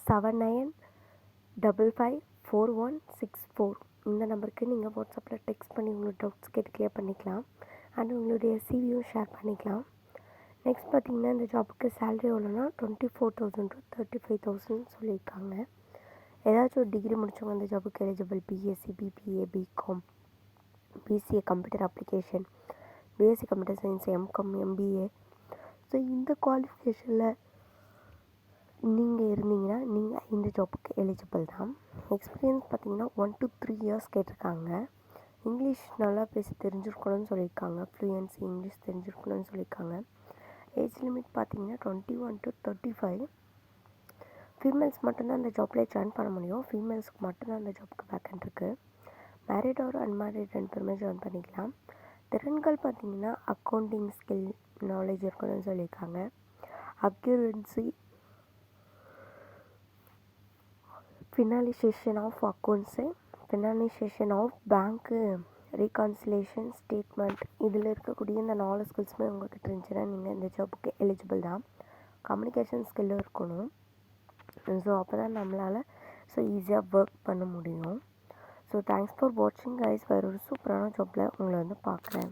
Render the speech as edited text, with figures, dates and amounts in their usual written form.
79554164 இந்த நம்பருக்கு நீங்கள் வாட்ஸ்அப்பில் டெக்ஸ்ட் பண்ணி உங்களோட டவுட்ஸ் கேட்டு கிளியர் பண்ணிக்கலாம். அண்ட் உங்களுடைய சிவியும் ஷேர் பண்ணிக்கலாம். நெக்ஸ்ட் பார்த்தீங்கன்னா இந்த ஜாப்புக்கு சேலரி எவ்வளோனா 24,000 to 35,000 சொல்லியிருக்காங்க. ஏதாச்சும் ஒரு டிகிரி முடித்தவங்க இந்த ஜாப்புக்கு eligible. BSc, BBA, BCom, BCA computer application, BSc computer science, MCom, MBA. So இந்த குவாலிஃபிகேஷனில் நீங்கள் இருந்தீங்கன்னா நீங்கள் இந்த ஜாப்புக்கு எலிஜிபிள் தான். எக்ஸ்பீரியன்ஸ் பார்த்தீங்கன்னா 1 to 3 years கேட்டிருக்காங்க. இங்கிலீஷ் நல்லா பேசி தெரிஞ்சிருக்கணும்னு சொல்லியிருக்காங்க. ஃப்ளூயன்சி இங்கிலீஷ் தெரிஞ்சிருக்கணும்னு சொல்லியிருக்காங்க. ஏஜ் லிமிட் பார்த்தீங்கன்னா 21 to 35. ஃபீமேல்ஸ் மட்டும்தான் இந்த ஜாப்பில் ஜாயின் பண்ண முடியும். ஃபீமேல்ஸ்க்கு மட்டும்தான் இந்த ஜாப்புக்கு வேக்கன்ட் இருக்குது. மேரிட் ஒரு அன்மேரிட் 2 பேருமே ஜாயின் பண்ணிக்கலாம். திறன்கள் பார்த்தீங்கன்னா அக்கௌண்டிங் ஸ்கில் நாலேஜ் இருக்கணும்னு சொல்லியிருக்காங்க. Accuracy, finalisation of accounts, finalisation of bank, reconciliation, statement, இதில் இருக்கக்கூடிய இந்த 4 ஸ்கில்ஸுமே உங்கள்கிட்ட இருந்துச்சுன்னா நீங்கள் இந்த ஜாப்புக்கு எலிஜிபிள் தான். கம்யூனிகேஷன் ஸ்கில்லும் இருக்கணும். ஸோ அப்போ தான் நம்மளால் ஈஸியாக ஒர்க் பண்ண முடியும். ஸோ தேங்க்ஸ் ஃபார் வாட்சிங் கைஸ். வேறு ஒரு சூப்பரான ஜாப்பில் உங்களை பார்க்குறேன்.